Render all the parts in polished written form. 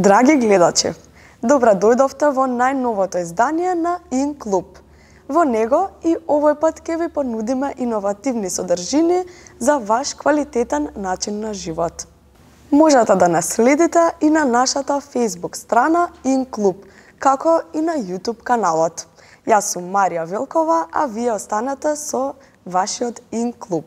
Драги гледачи, добра дојдовте во најновото издание на Инклуб. Во него и овој пат ќе ви понудиме иновативни содржини за ваш квалитетен начин на живот. Можете да нас следите и на нашата Facebook страна Инклуб, како и на YouTube каналот. Јас сум Марија Велкова, а вие останете со вашиот Инклуб.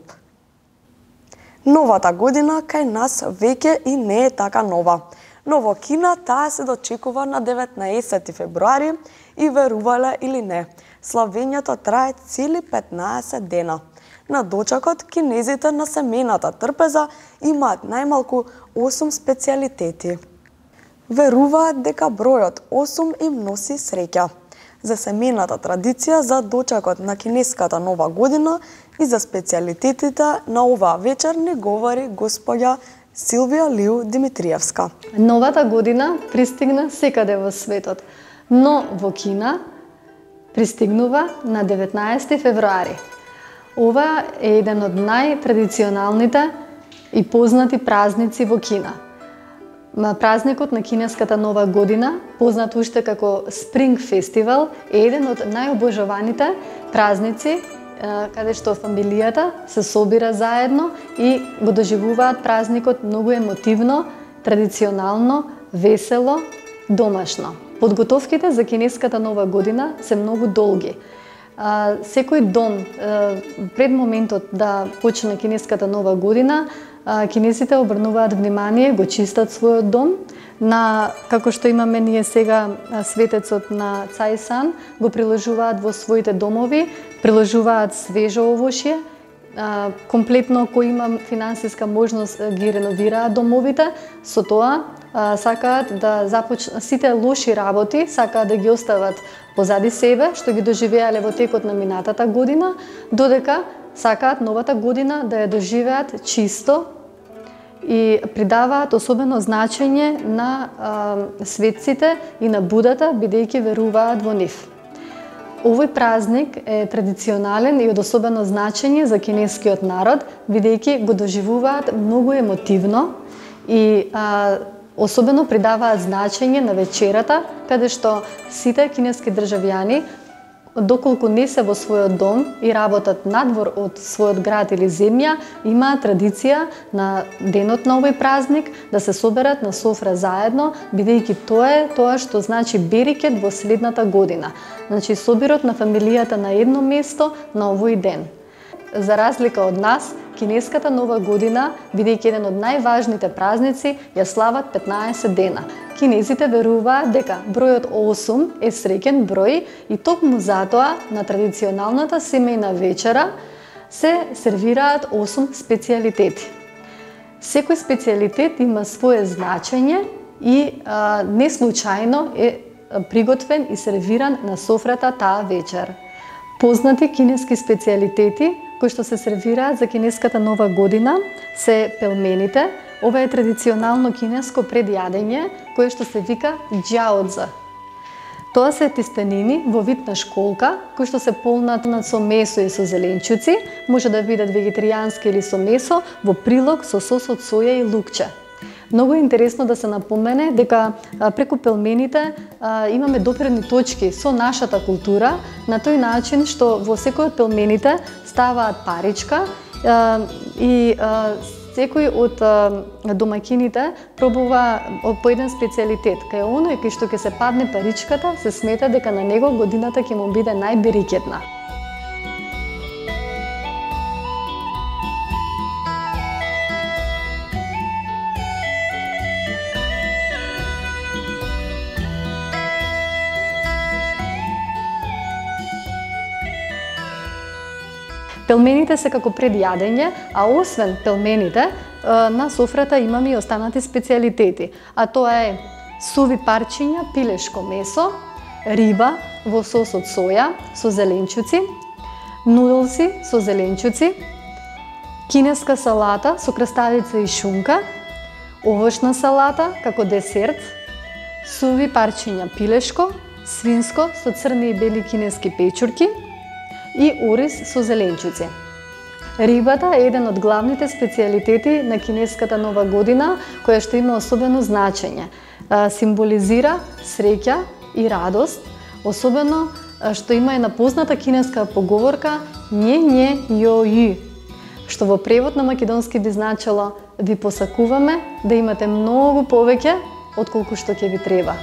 Новата година кај нас веќе и не е така нова. Но во Кина таа се дочекува на 19 февруари и верувале или не, славењето трае цели 15 дена. На дочекот кинезите на семејната трпеза имаат најмалку 8 специјалитети. Веруваат дека бројот 8 им носи среќа. За семејната традиција за дочекот на кинеската нова година и за специјалитетите на оваа вечер ни говори господја Силвија Лиу Димитриевска. Новата година пристигна секаде во светот, но во Кина пристигнува на 19 февруари. Ова е еден од најтрадиционалните и познати празници во Кина. Празникот на кинеската нова година, познат уште како Spring Festival, е еден од најобожаваните празници каде што фамилијата се собира заедно и го доживуваат празникот многу емотивно, традиционално, весело, домашно. Подготовките за кинеската нова година се многу долги. Секој дом пред моментот да почне кинеската нова година, кинезите обрнуваат внимание, го чистат својот дом, како што имаме ние сега светецот на Цајсан, го приложуваат во своите домови, приложуваат свежо овошје, комплетно кој има финансиска можност ги реновираат домовите, со тоа сакаат да започнат сите лоши работи, сакаат да ги остават позади себе, што ги доживеале во текот на минатата година, додека сакаат новата година да ја доживеат чисто и придаваат особено значење на светците и на Будата, бидејќи веруваат во нив. Овој празник е традиционален и од особено значење за кинескиот народ, бидејќи го доживуваат многу емотивно и особено придаваат значење на вечерата, каде што сите кинески државјани, доколку не се во својот дом и работат надвор од својот град или земја, имаат традиција на денот на овој празник да се соберат на софра заедно, бидејќи тоа е тоа што значи берикет во следната година. Значи собирот на фамилијата на едно место на овој ден. За разлика од нас, кинеската нова година, бидејќи еден од најважните празници, ја слават 15 дена. Кинезите веруваат дека бројот 8 е среќен број и токму затоа на традиционалната семејна вечера се сервираат 8 специјалитети. Секој специјалитет има свое значење и не случајно е приготвен и сервиран на софрата таа вечер. Познати кинески специјалитети кои што се сервираат за кинеската нова година се пелмените. Ова е традиционално кинеско предјадење кое што се вика џаодза. Тоа се тестенини во вид на школка кои што се полнат со месо и со зеленчуци, може да бидат вегетаријански или со месо, во прилог со сос од соја и лукче. Многу е интересно да се напомене дека преку пелмените имаме допирни точки со нашата култура, на тој начин што во секој од пелмените ставаат паричка и секој од домаќините пробува по еден специјалитет. Кај оној кај што ќе се падне паричката, се смета дека на него годината ќе му биде најберикетна. Пелмените се како предјадење, а освен пелмените, на софрата имаме и останати специјалитети, а тоа е суви парчиња, пилешко месо, риба во сос од соја со зеленчуци, нудлси со зеленчуци, кинеска салата со краставица и шунка, овошна салата како десерт, суви парчиња пилешко, свинско со црни и бели кинески печурки и ориз со зеленчуци. Рибата е еден од главните специјалитети на кинеската нова година, која што има особено значење. символизира среќа и радост, особено што има една позната кинеска поговорка «Нє јо ју», што во превод на македонски би значило «Ви посакуваме да имате многу повеќе отколку што ќе ви треба».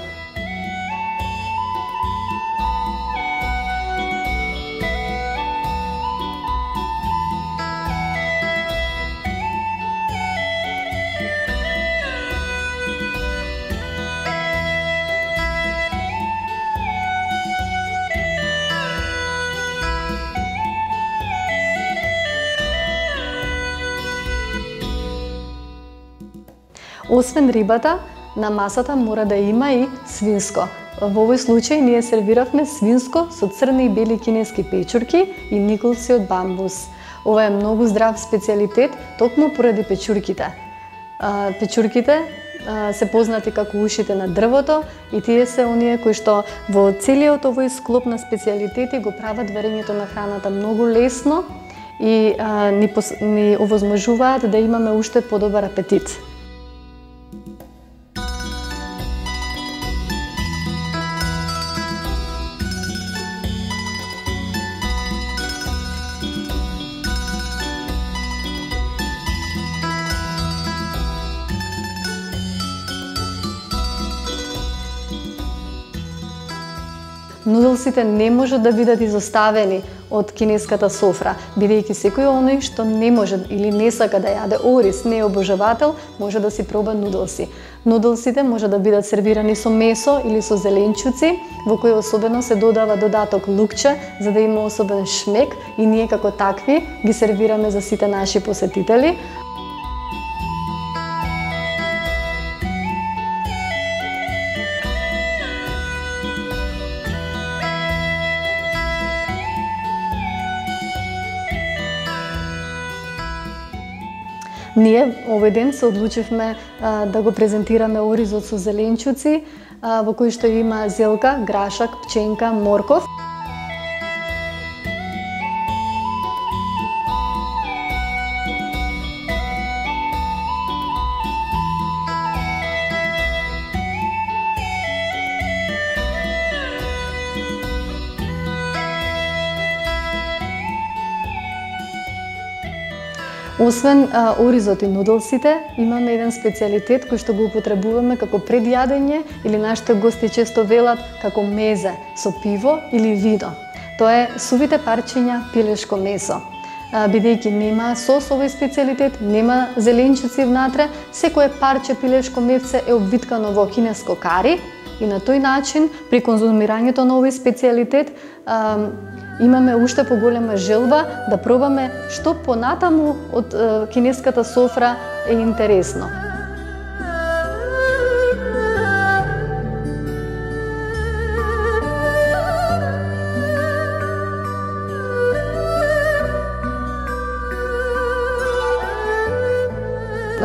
Освен рибата, на масата мора да има и свинско. Во овој случај ние сервиравме свинско со црни и бели кинески печурки и николци од бамбус. Ова е многу здрав специјалитет токму поради печурките. Печурките се познати како ушите на дрвото и тие се оние кои што во целиот овој склоп на специјалитети го прават варењето на храната многу лесно и ни овозможуваат да имаме уште подобар апетит. Нудлсите не можат да бидат изоставени од кинеската софра, бидејќи секој оној што не може или не сака да јаде ориз, не е обожавател, може да си проба нудлси. Нудлсите може да бидат сервирани со месо или со зеленчуци, во кои особено се додава додаток лукче, за да има особен шмек и ние како такви ги сервираме за сите наши посетители. Ние овој ден се одлучивме да го презентираме оризот со зеленчуци, во кој што има зелка, грашак, пченка, морков. Освен оризот и нудлсите, имаме еден специјалитет кој што го употребуваме како предјадење или нашите гости често велат како мезе со пиво или вино. Тоа е сувите парчиња пилешко месо. Бидејќи нема сос овој специјалитет, нема зеленчуци внатре, секое парче пилешко мевце е обвиткано во кинеско кари и на тој начин при конзумирањето на овој специјалитет имаме уште поголема желба да пробаме што понатаму од кинеската софра е интересно.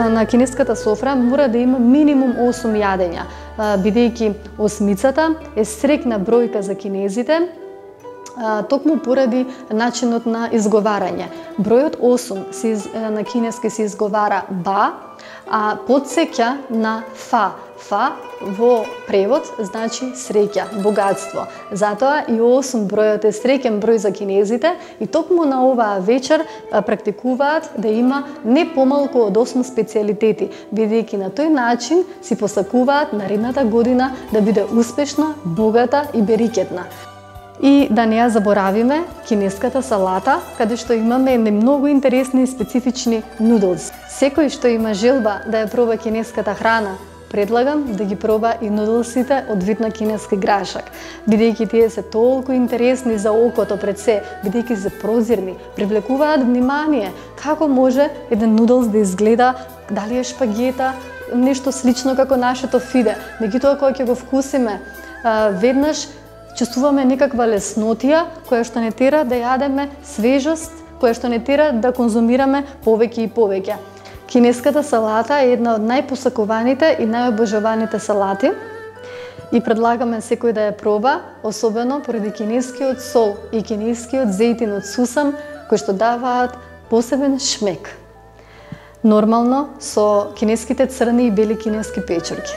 На кинеската софра мора да има минимум 8 јадења, бидејќи осмицата е среќна бројка за кинезите, токму поради начинот на изговарање. Бројот 8 на кинески се изговара ба, а потсеќа на фа. Фа во превод значи среќа, богатство. Затоа и 8 бројот е среќен број за кинезите и токму на оваа вечер практикуваат да има не помалку од 8 специјалитети, бидејќи на тој начин си посакуваат наредната година да биде успешна, богата и берикетна. И да не ја заборавиме кинеската салата, каде што имаме многу интересни и специфични нудлс. Секој што има желба да ја проба кинеската храна, предлагам да ги проба и нудлсите од вид на кинески грашак, бидејќи тие се толку интересни за окото пред се, бидејќи се прозирни, привлекуваат внимание. Како може еден нудлс да изгледа, дали е шпагета, нешто слично како нашето фиде, меѓутоа кога ќе го вкусиме, веднаш чувствуваме некаква леснотија која што не тера да јадеме свежост, која што не тера да конзумираме повеќе и повеќе. Кинеската салата е една од најпосакуваните и најобожаваните салати и предлагаме секој да ја проба, особено поради кинескиот сол и кинескиот зејтин од сусам кои што даваат посебен шмек. Нормално со кинеските црни и бели кинески печурки.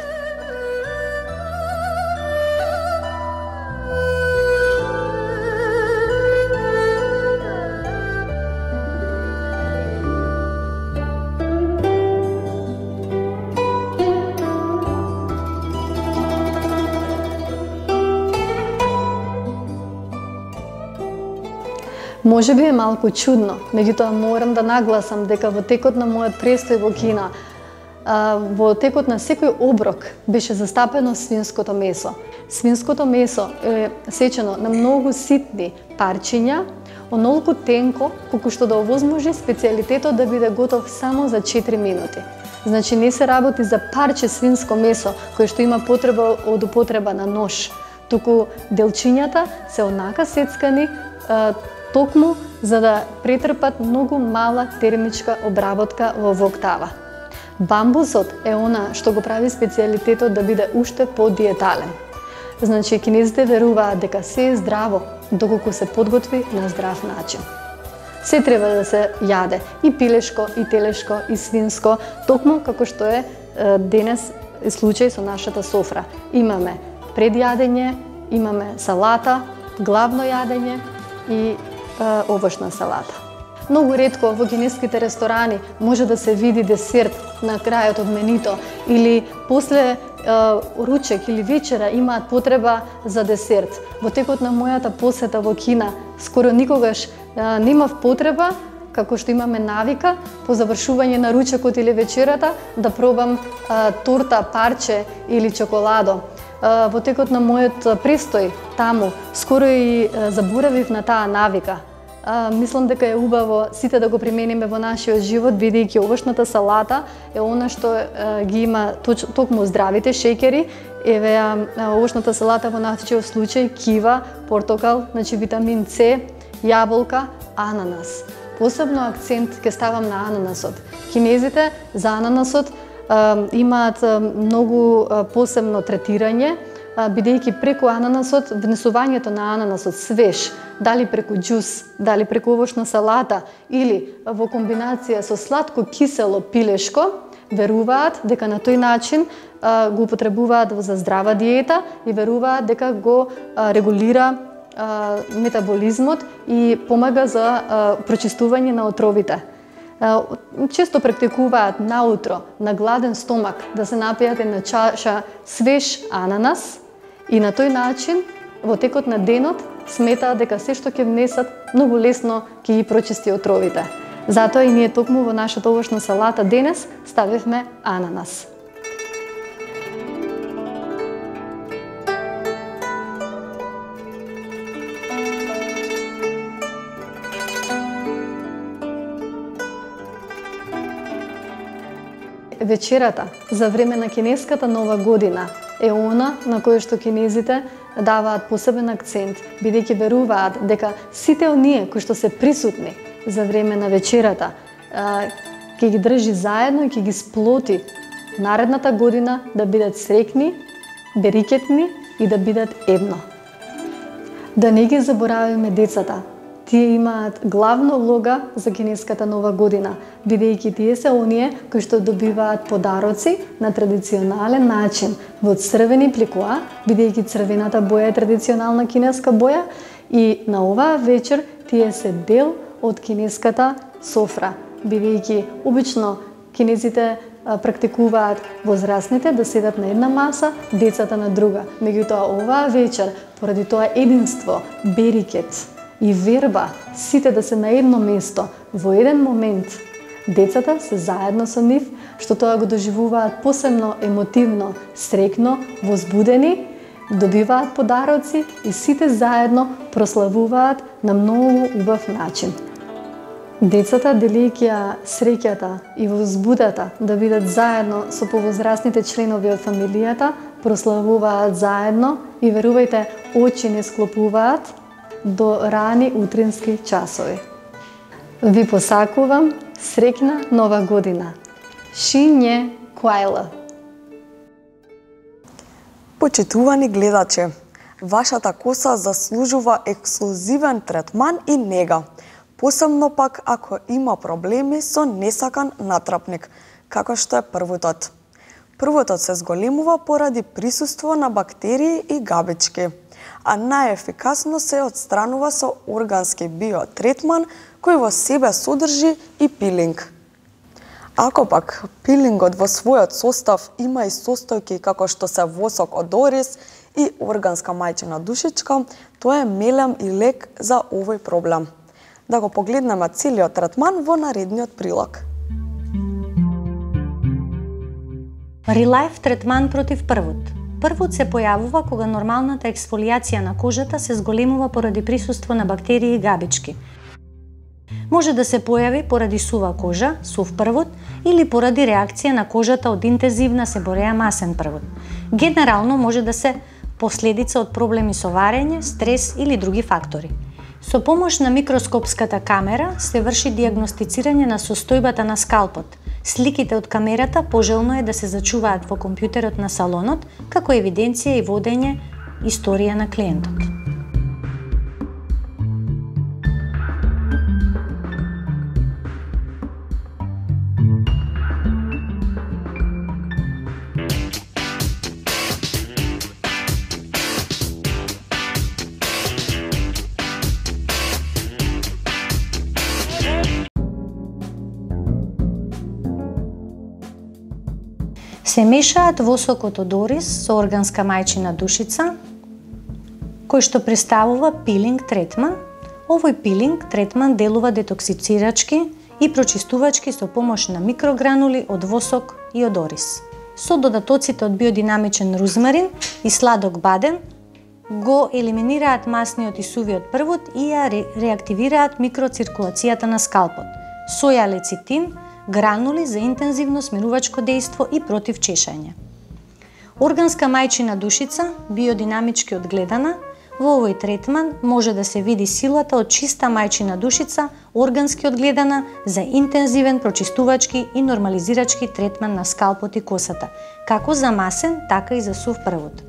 Може би е малку чудно, меѓутоа морам да нагласам дека во текот на мојот престој во Кина, во текот на секој оброк беше застапено свинското месо. Свинското месо е сечено на многу ситни парчиња, онолку тенко, колку што да овозможи специјалитетот да биде готов само за 4 минути. Значи не се работи за парче свинско месо кое што има потреба од употреба на нож, туку делчињата се онака сецкани токму за да претрпат многу мала термичка обработка во воктава. Бамбусот е она што го прави специјалитетот да биде уште подиетален. Значи кинезите веруваат дека се е здраво доколку се подготви на здрав начин. Се треба да се јаде, и пилешко, и телешко, и свинско, токму како што е денес случај со нашата софра. Имаме предјадење, имаме салата, главно јадење и овошна салата. Многу ретко во кинеските ресторани може да се види десерт на крајот од менито или после ручек или вечера имаат потреба за десерт. Во текот на мојата посета во Кина скоро никогаш немав потреба, како што имаме навика, по завршување на ручекот или вечерата, да пробам торта, парче или чоколадо. Во текот на мојот престој таму, скоро и заборавив на таа навика. Мислам дека е убаво сите да го примениме во нашиот живот, бидејќи овошната салата е она што ги има токму здравите шеќери. Еве овошната салата во нашиот случај кива, портокал, значи витамин С, јаболка, ананас. Посебно акцент ќе ставам на ананасот. Кинезите за ананасот имаат многу посебно третирање, бидејќи преку ананасот, внесувањето на ананасот свеж, дали преку џус, дали преку овошна салата или во комбинација со сладко кисело пилешко, веруваат дека на тој начин го употребуваат за здрава диета и веруваат дека го регулира метаболизмот и помага за прочистување на отровите. Често практикуваат наутро, на гладен стомак, да се напијат една чаша свеж ананас и на тој начин, во текот на денот, сметаат дека се што ќе внесат, многу лесно ќе ги прочисти отровите. Затоа и ние токму во нашата овошна салата денес ставивме ананас. Вечерата за време на кинеската нова година е она на која што кинезите даваат посебен акцент, бидејќи веруваат дека сите оние кои што се присутни за време на вечерата ќе ги држи заедно и ќе ги сплоти наредната година да бидат среќни, берикетни и да бидат едно. Да не ги заборавиме децата. Тие имаат главна улога за кинеската нова година, бидејќи тие се оние кои што добиваат подароци на традиционален начин во црвени пликуа, бидејќи црвената боја е традиционална кинеска боја, и на оваа вечер тие се дел од кинеската софра, бидејќи обично кинезите практикуваат возрастните да седат на една маса, децата на друга. Меѓутоа оваа вечер, поради тоа единство, берикет и верба, сите да се на едно место, во еден момент, децата се заедно со нив, што тоа го доживуваат посебно емотивно, среќно, возбудени, добиваат подароци и сите заедно прославуваат на многу убав начин. Децата, делејќи ја среќата и возбудата да бидат заедно со повозрастните членови од фамилијата, прославуваат заедно и верувајте, очи не склопуваат до рани утрински часови. Ви посакувам среќна нова година. Шинје Куајла. Почитувани гледачи, вашата коса заслужува ексклузивен третман и нега, посебно пак ако има проблеми со несакан натрапник, како што е првутот. Првутот се зголемува поради присуство на бактерии и габички, а најефикасно се отстранува со органски биотретман кој во себе содржи и пилинг. Ако пак пилингот во својот состав има и состојки како што се восок од ориз и органска мајчина душичка, тоа е мелем и лек за овој проблем. Да го погледнеме целиот третман во наредниот прилог. Релайф третман против првот. Првот се појавува кога нормалната ексфолијација на кожата се зголемува поради присуство на бактерии и габички. Може да се појави поради сува кожа, сув првот, или поради реакција на кожата од интензивна себореја масен првот. Генерално може да се последица од проблеми со варење, стрес или други фактори. Со помош на микроскопската камера се врши дијагностицирање на состојбата на скалпот. Сликите од камерата пожелно е да се зачуваат во компјутерот на салонот како евиденција и водење историја на клиентот. Се мешаат восокот од орис со органска мајчина душица, кој што представува пилинг третман. Овој пилинг третман делува детоксицирачки и прочистувачки со помош на микрогранули од восок и од орис. Со додатоците од биодинамичен рузмарин и сладок бадем го елиминираат масниот и сувиот првот и ја реактивираат микроциркулацијата на скалпот. Соја лецитин, гранули за интензивно смирувачко дејство и против чешање. Органска мајчина душица, биодинамички одгледана, во овој третман може да се види силата од чиста мајчина душица, органски одгледана за интензивен прочистувачки и нормализирачки третман на скалпот и косата, како за масен, така и за сув првот.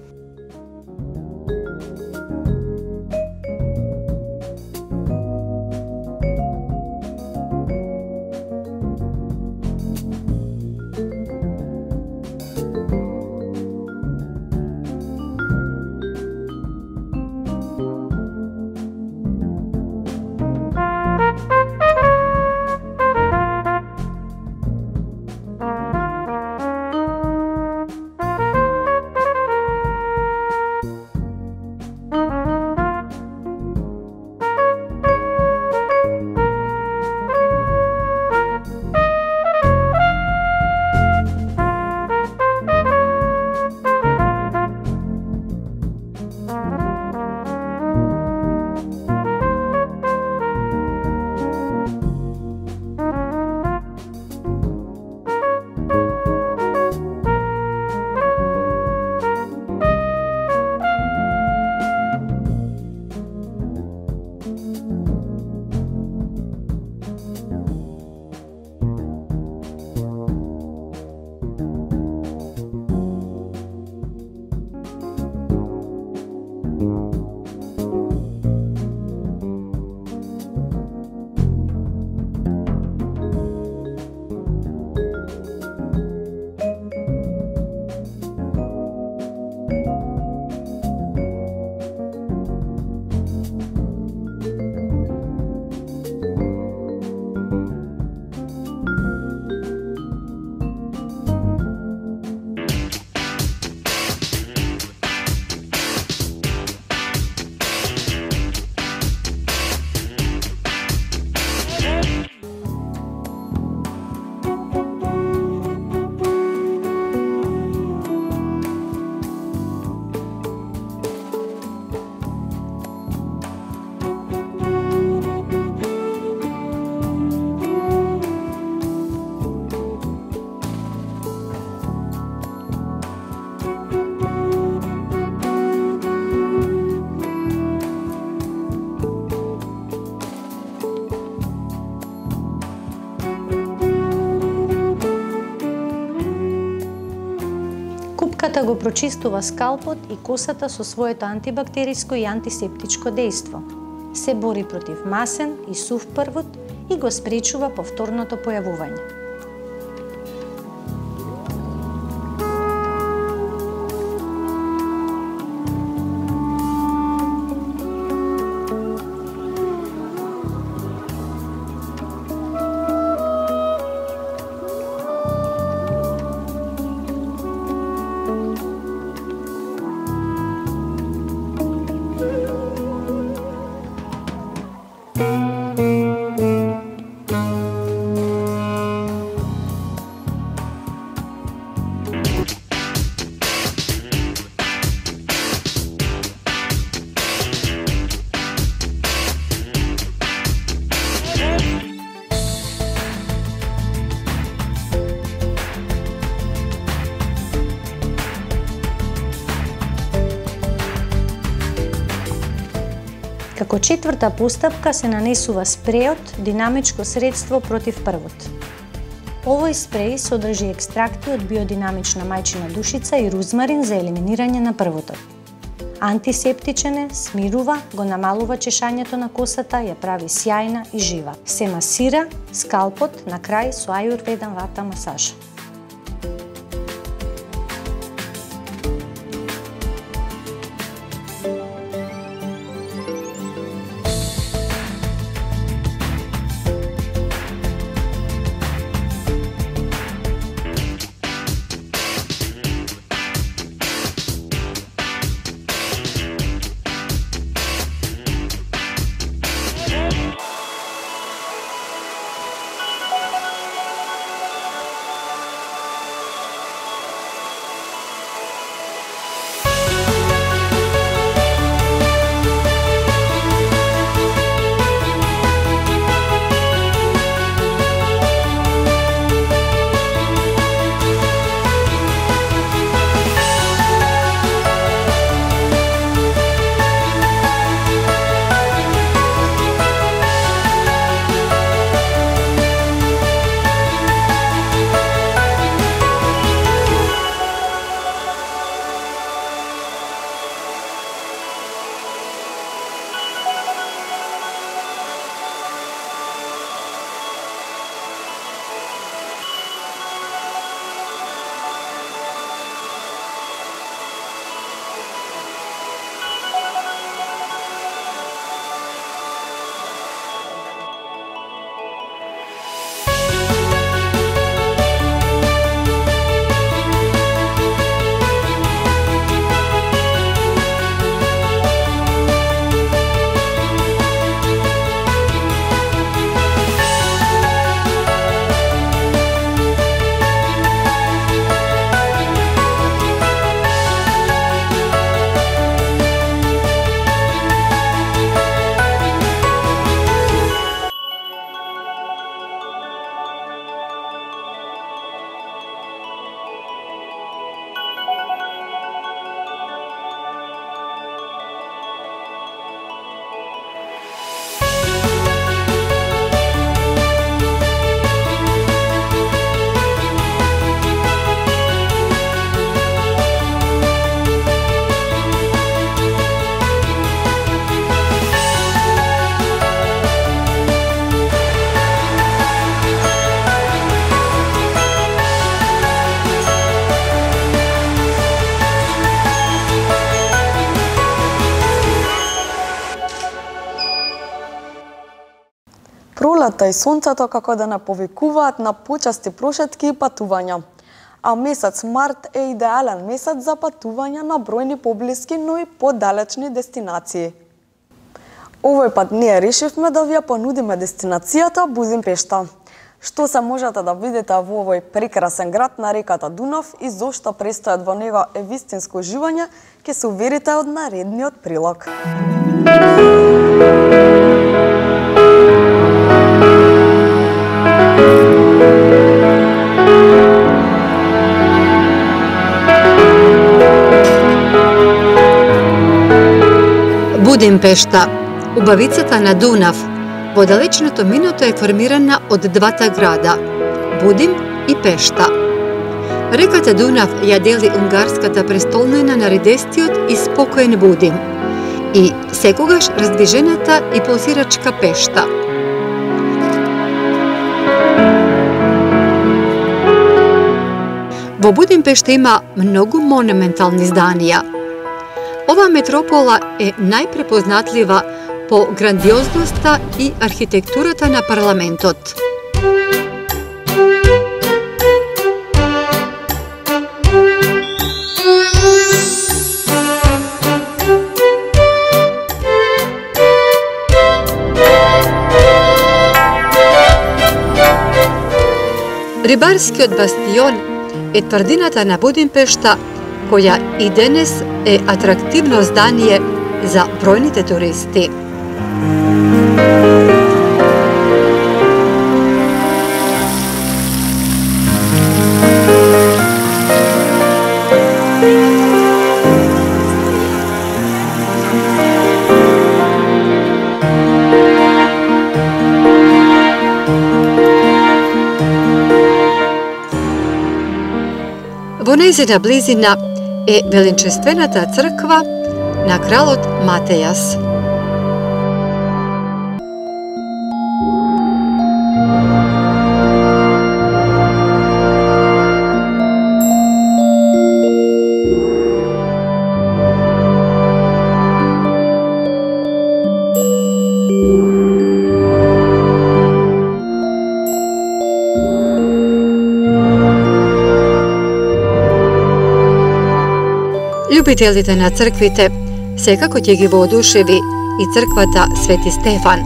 Купката го прочистува скалпот и косата со своето антибактериско и антисептичко дејство. Се бори против масен и сув првот и го спречува повторното појавување. Како четврта постапка се нанесува спрејот, динамичко средство против првот. Овој спреј содржи екстракти од биодинамична мајчина душица и рузмарин за елиминирање на првотот. Антисептичен е, смирува, го намалува чешањето на косата, ја прави сјајна и жива. Се масира скалпот на крај со ајурведан вата масаж. Пролетта и сонцето како да наповикуваат на почасти прошетки и патувања. А месец март е идеален месец за патување на бројни поблиски, но и подалечни дестинации. Овој пат ние решивме да ви ја понудиме дестинацијата Будимпешта. Што се можете да видите во овој прекрасен град на реката Дунав и зошто престојат во него е вистинско уживање, ќе се уверите од наредниот прилог. Будимпешта, убавицата на Дунав, во далечното минуто е формирана од двата града – Будим и Пешта. Реката Дунав ја дели унгарската престолнина на редестиот и спокоен Будим и секогаш раздвижената и пулсирачка Пешта. Во Будимпешта има многу монументални зданија. Ова метропола е најпрепознатлива по грандиозноста и архитектурата на парламентот. Рибарскиот бастион е тврдината на Будимпешта, која и денес е атрактивно здание за бројните туристи. Во нејзина близина е величествената црква на кралот Матејас. Љубителите на црквите секако ќе ги воодушеви и црквата Свети Стефан.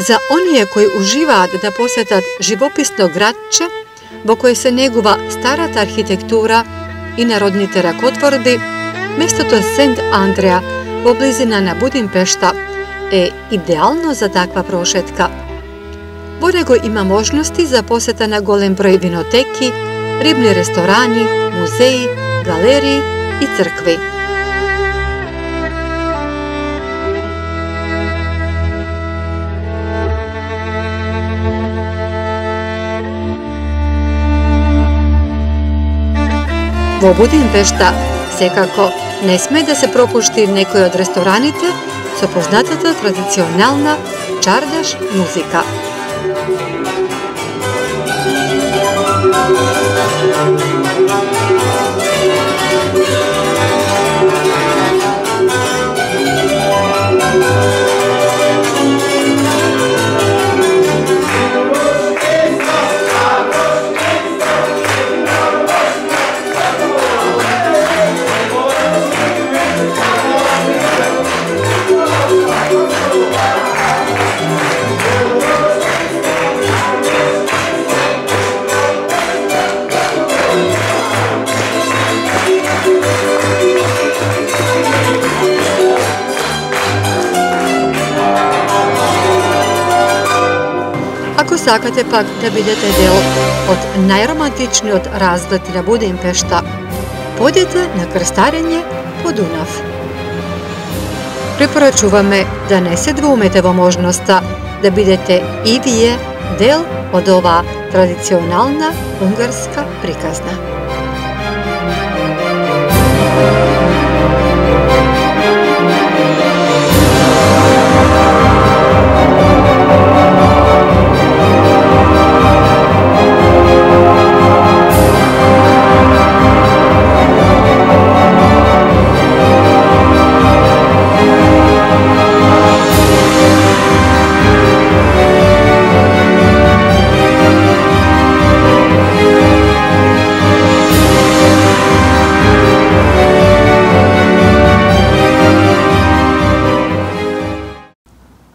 За оние кои уживаат да посетат живописно градче во кое се негува старата архитектура и народните ракотворби, местото Сент Андреа во близина на Будимпешта е идеално за таква прошетка. Во него има можности за посета на голем број винотеки, рибни ресторани, музеи, галерии и цркви. Во Будимпешта секако не сме да се пропушти некој од рестораните со познатата традиционална чардаш музика. Ако сакате пак да бидете дел од најромантичниот разглед на Будимпешта, појдете на крстарење по Дунав. Препорачуваме да не се двоумете во можноста да бидете и вие дел од оваа традиционална унгарска приказна.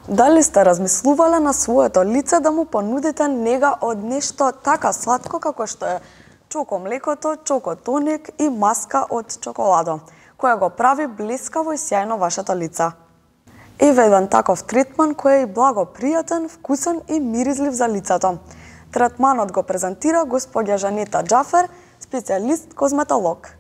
Дали сте размислувале на своето лице да му понудите нега од нешто така сладко како што е чоко млекото, чоко тоник и маска од чоколадо, која го прави блескаво и сјајно вашето лице? Еве еден таков третман кој е и благопријатен, вкусен и миризлив за лицето. Третманот го презентира господја Жанета Џафер, специјалист козметолог.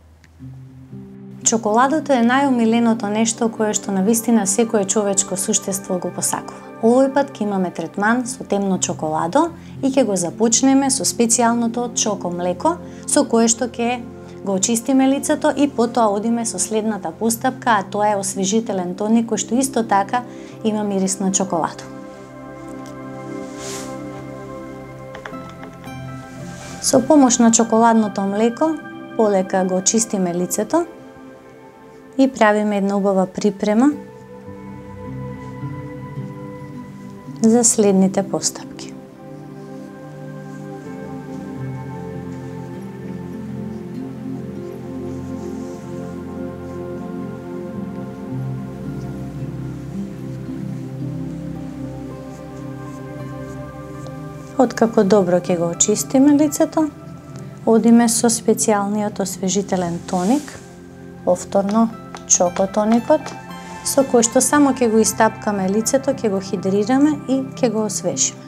Чоколадото е најомиленото нешто кое што навистина секое човечко суштество го посакува. Овој пат ќе имаме третман со темно чоколадо и ќе го започнеме со специјалното чоко млеко, со кое што ќе го очистиме лицето и потоа одиме со следната постапка, а тоа е освежителен тоник кој што исто така има мирис на чоколадо. Со помош на чоколадното млеко полека го очистиме лицето и правиме една убава припрема за следните постапки. Откако добро ќе го очистиме лицето, одиме со специјалниот освежителен тоник, повторно чокотоникот, со кој што само ќе го истапкаме лицето, ќе го хидрираме и ќе го освежиме.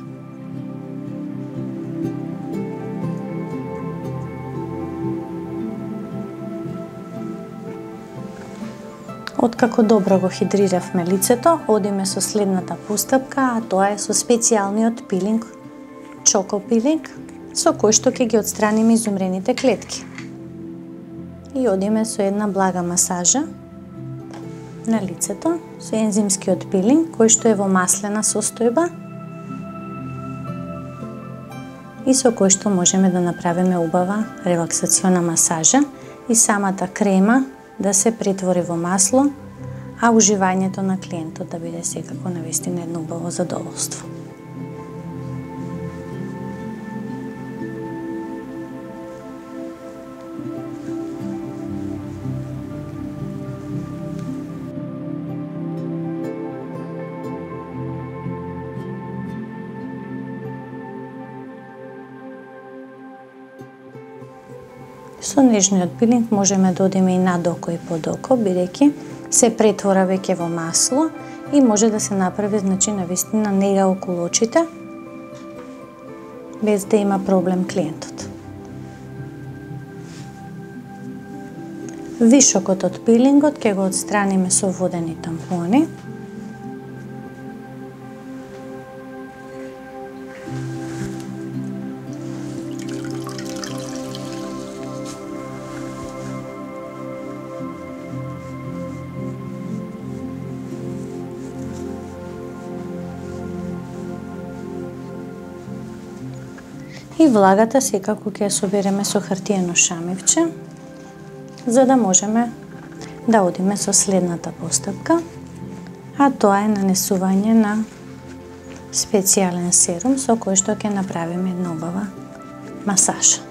Откако добро го хидриравме лицето, одиме со следната постапка, а тоа е со специјалниот пилинг, чокопилинг, со кој што ќе ги отстраниме изумрените клетки. И одиме со една блага масажа на лицето, со ензимскиот пилинг, кој што е во маслена состојба и со кој што можеме да направиме убава релаксациона масажа и самата крема да се претвори во масло, а уживањето на клиентот да биде секако навистина едно убаво задоволство. Со нежниот пилинг можеме да одиме и над око и под око, бидејќи се претвора веќе во масло и може да се направи, значи, навистина нега околу очите, без да има проблем клиентот. Вишокот од пилингот ќе го отстраниме со водени тампони. И влагата секако ќе ја собереме со хартиено шамивче, за да можеме да одиме со следната постапка, а тоа е нанесување на специјален серум со кој што ќе направиме една убава масажа.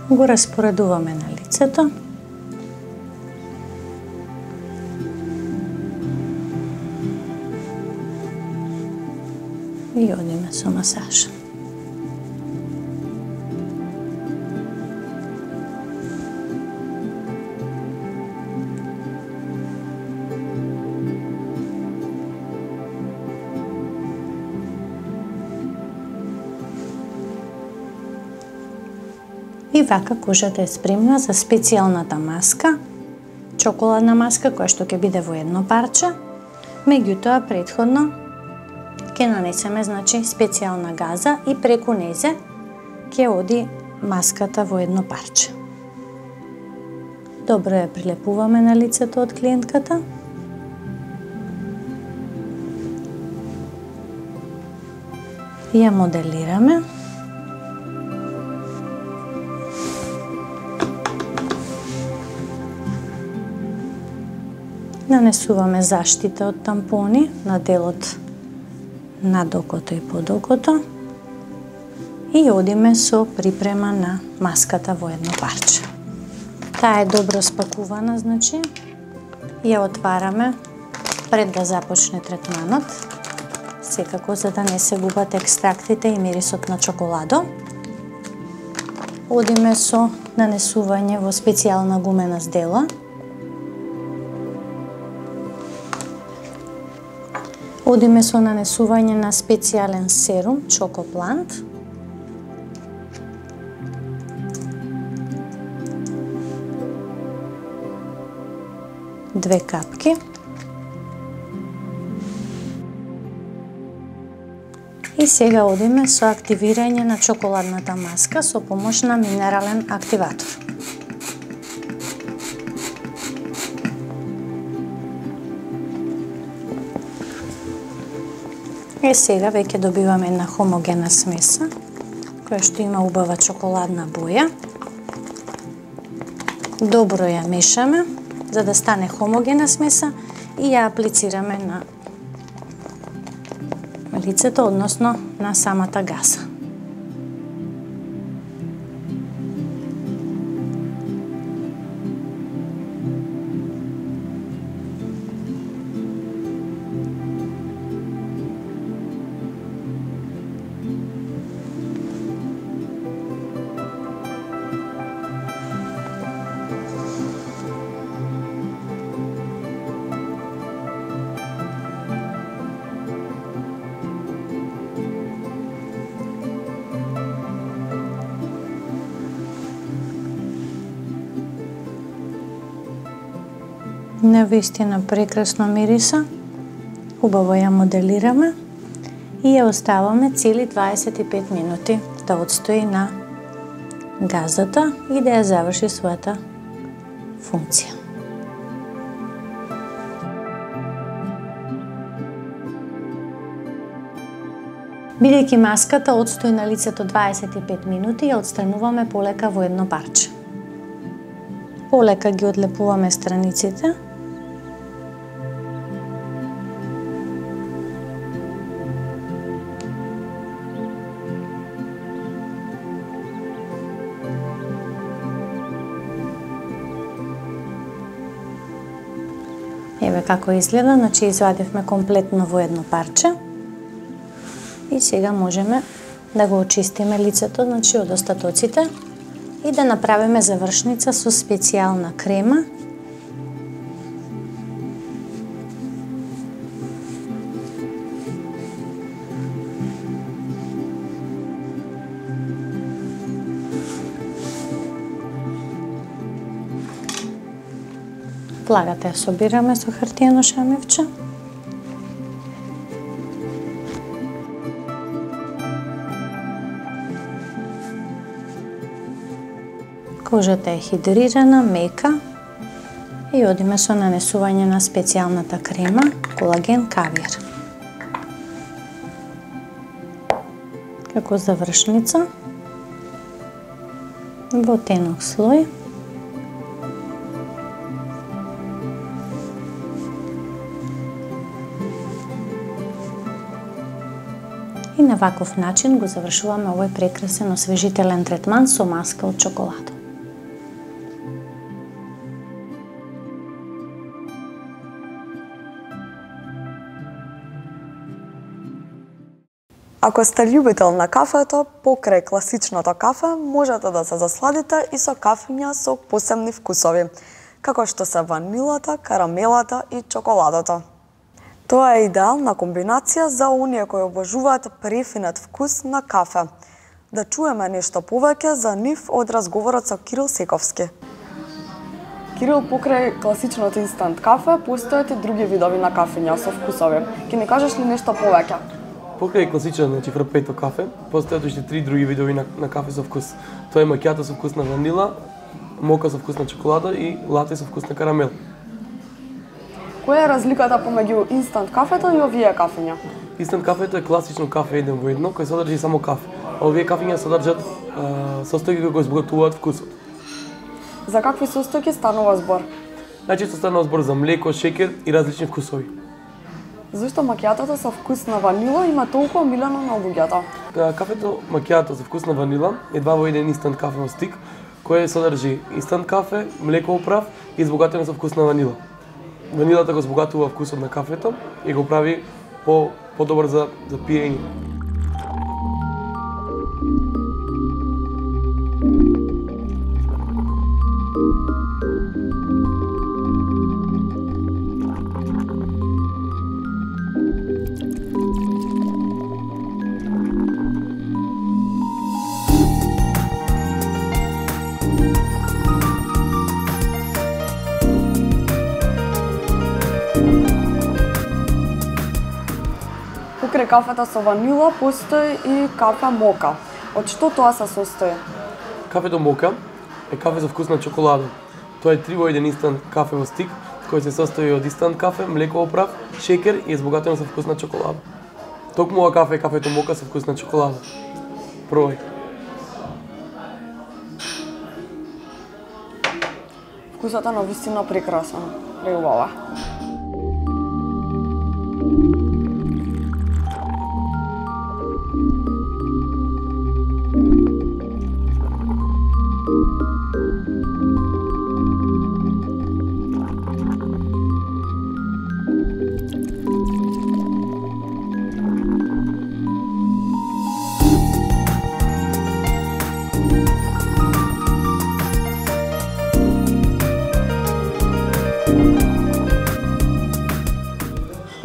Го распоредуваме на лицето. И одиме со масаж. И вака кожата е спремна за специјалната маска, чоколадна маска која што ќе биде во едно парче. Меѓутоа претходно ќе нанесеме, значи, специјална газа и преку незе ќе оди маската во едно парче. Добро ја прилепуваме на лицето од клиентката. Ја моделираме. Нанесуваме заштита од тампони на делот над окото и под окото и одиме со припрема на маската во едно парче. Таа е добро спакувана, значи, ја отвараме пред да започне третманот, секако за да не се губат екстрактите и мирисот на чоколадо. Одиме со нанесување во специјална гумена здела. Одиме со нанесување на специјален серум Чокоплант. Две капки. И сега одиме со активирање на чоколадната маска со помош на минерален активатор. И сега веќе добиваме една хомогена смеса, која што има убава чоколадна боја Добро ја мешаме за да стане хомогена смеса и ја аплицираме на лицето, односно на самата газа. Навистина прекрасно мириса, убаво ја моделираме и ја оставаме цели 25 минути да отстои на газата и да ја заврши својата функција. Бидејќи маската отстои на лицето 25 минути, ја отстрануваме полека во едно парче. Полека ги одлепуваме страниците. Еве како изгледа, значи извадивме комплетно во едно парче. И сега можеме да го очистиме лицето, значи од остатоците и да направиме завршница со специјална крема. Влагата ја собираме со хартиено шамевче. Кожата е хидрирана, мека и одиме со нанесување на специјалната крема колаген кавиер. Како завршница во тенок слој. И на ваков начин го завршуваме овој прекрасен освежителен третман со маска од чоколада. Ако сте љубител на кафето, покрај класичното кафе, можете да се засладите и со кафиња со посебни вкусови, како што се ванилата, карамелата и чоколадото. Тоа е идеална комбинација за оние кои обожуваат префинет вкус на кафе. Да чуеме нешто повеќе за нив од разговорот со Кирил Сековски. Кирил, покрај класичното инстант кафе, постојат и други видови на кафиња со вкусови. Ке ни кажеш ли нешто повеќе? Покрај класичен, значи фрапето кафе, постојат уште 3 други видови на кафе со вкус. Тоа е макиато со вкус на ванила, мока со вкус на чоколада и лате со вкус на карамел. Која е разликата помеѓу инстант кафето и овие кафиња? Инстант кафето е класично кафе еден во едно, кој содржи само кафе. А овие кафиња содржат состојки кои го збогатуваат вкусот. За какви состојки станува збор? Најчесто станува збор за млеко, шеќер и различни вкусови. Зошто макијатото со вкус на ванила има толку омилено на луѓето? Кафето макијато со вкус на ванила е 2 во 1 инстант кафе во стик, кој содржи инстант кафе, млеко оправ и збогатено со вкус на ванила. Ванилата го збогатува вкусот на кафето и го прави подобар за пиење. Покрај кафето со ванила постои и кафе мока. Од што тоа се состои? Кафето мока е кафе со вкус на чоколада. Тоа е 3 во 1 инстант кафе во стик, кој се состои од инстант кафе, млеко оправ, шеќер и е збогатено со вкус на чоколада. Токму ова кафе е кафето мока со вкус на чоколада. Пробај. вкусот е навистина прекрасен. Преубава.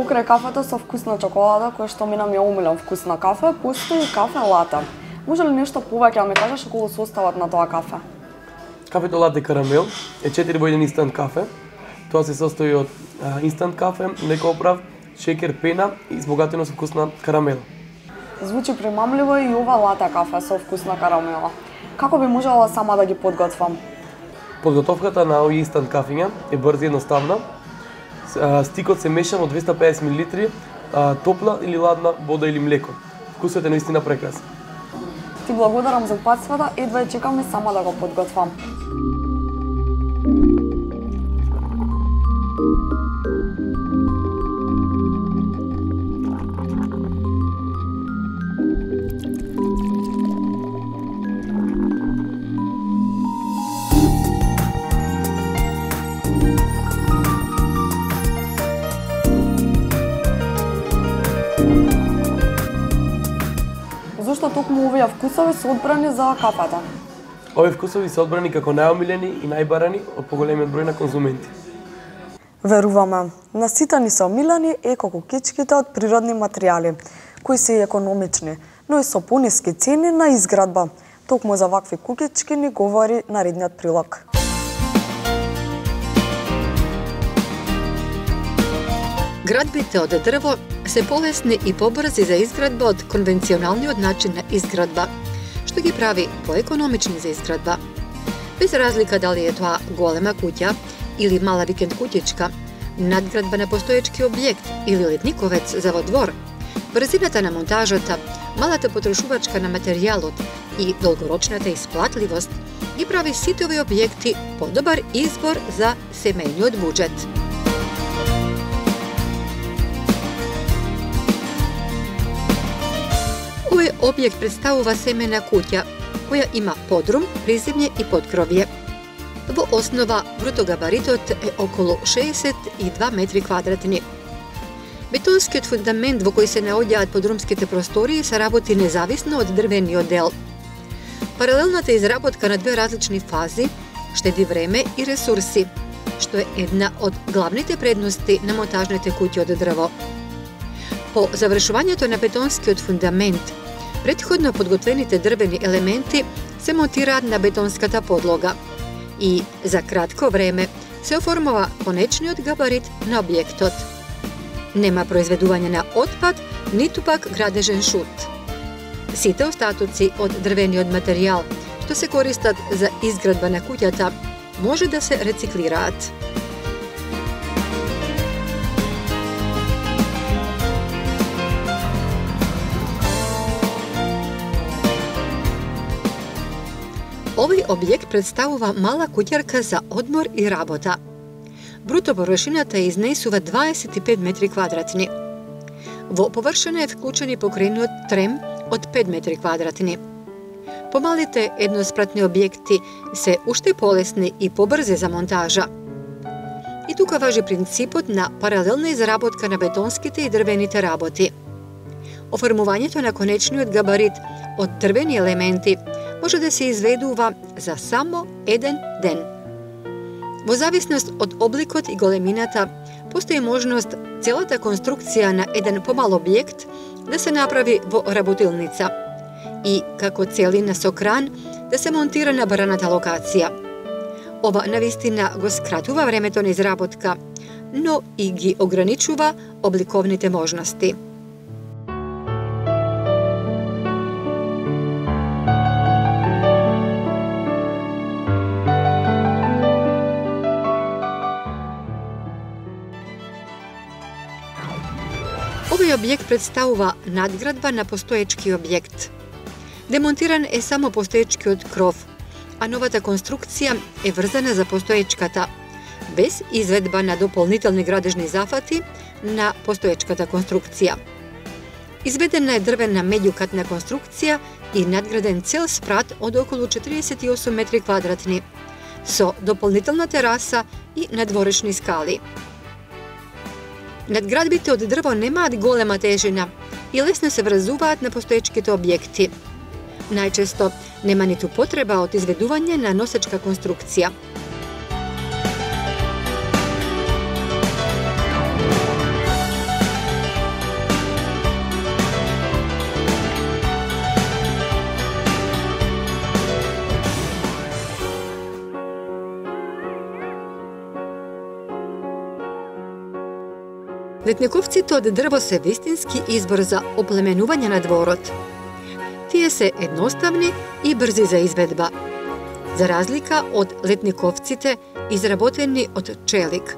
Покрај кафето со вкусна чоколада, која што минам ја умилам вкус на кафе, постои кафе лате. Може ли нешто повеќе да ми кажеш околу составот на тоа кафе? Кафето лате карамел е 4 во 1 инстант кафе. Тоа се состои од инстант кафе, млекооправ, шекер, пена и збогатено со вкусна карамела. Звучи примамливо и ова лате кафе со вкусна карамела. Како би можела сама да ги подготвам? Подготовката на овие инстант кафиња е брза и едноставна. Стикот се меша во 250 мл топла или ладна вода или млеко. Вкусот е наистина прекрасен. Ти благодарам за упатствата, едва чекам и сама да го подготвам. Зошто токму овие вкусови се одбрани за кафето? Овие вкусови се одбрани како најомилени и најбарани од поголемиот број на конзументи. Веруваме, наситени се омилени еко кукичките од природни материјали, кои се и економични, но и со пониски цени на изградба. Токму за вакви кукички ни говори наредниот прилог. Градбите од дрво се полесни и побрзи за изградба од конвенционалниот начин на изградба, што ги прави поекономични за изградба. Без разлика дали е тоа голема куќа или мала викенд куќичка, надградба на постоечки објект или летниковец за во двор, брзината на монтажата, малата потрошувачка на материјалот и долгорочната исплатливост ги прави сите овие објекти подобар избор за семејниот буџет. Овој објект представува семена куќа, која има подрум, приземје и поткровје. Во основа брутогабаритот е околу 62 метри квадратни. Бетонскиот фундамент во кој се наоѓаат подрумските простории се работи независно од дрвениот дел. Паралелната изработка на две различни фази штеди време и ресурси, што е една од главните предности на монтажните куќи од дрво. По завршувањето на бетонскиот фундамент, претходно подготвените дрвени елементи се монтираат на бетонската подлога и за кратко време се оформува конечниот габарит на објектот. Нема произведување на отпад, ниту пак градежен шут. Сите остатоци од дрвениот материјал, што се користат за изградба на куќата, може да се рециклираат. Овој објект представува мала куќарка за одмор и работа. Бруто површината изнесува 25 метри квадратни. Во површина е вклучен и покрејниот трем од 5 метри квадратни. Помалите едноспратни објекти се уште полесни и побрзи за монтажа. И тука важи принципот на паралелна изработка на бетонските и дрвените работи. Оформувањето на конечниот габарит од дрвени елементи може да се изведува за само еден ден. Во зависност од обликот и големината, постои можност целата конструкција на еден помал објект да се направи во работилница и, како целина со кран, да се монтира на бараната локација. Ова навистина го скратува времето на изработка, но и ги ограничува обликовните можности. Овој објект представува надградба на постоечки објект. Демонтиран е само постоечкиот кров, а новата конструкција е врзана за постоечката, без изведба на дополнителни градежни зафати на постоечката конструкција. Изведена е дрвена меѓукатна конструкција и надграден цел спрат од околу 48 метри квадратни, со дополнителна тераса и надворешни скали. Надградбите од дрво немаат голема тежина и лесно се врзуваат на постоечките објекти. Најчесто нема ниту потреба од изведување на носечка конструкција. Летниковците од дрво се вистински избор за оплеменување на дворот. Тие се едноставни и брзи за изведба, за разлика од летниковците изработени од челик.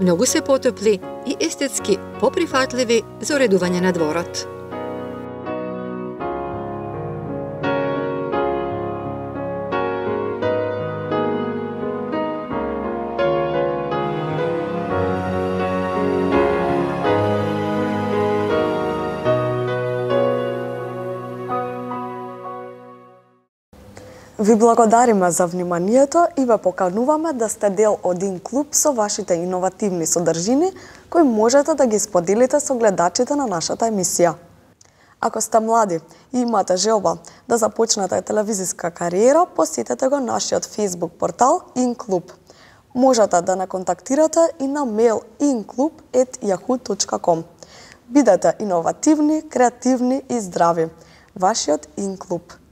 Многу се потопли и естетски поприфатливи за уредување на дворот. Ви благодариме за вниманието и ве покануваме да сте дел од ин-клуб со вашите иновативни содржини кои можете да ги споделите со гледачите на нашата емисија. Ако сте млади и имате желба да започнете телевизиска кариера, посетете го нашиот Facebook портал ин-клуб. Можете да не контактирате и на мејл inclub@yahoo.com. Бидете иновативни, креативни и здрави. Вашиот ин-клуб.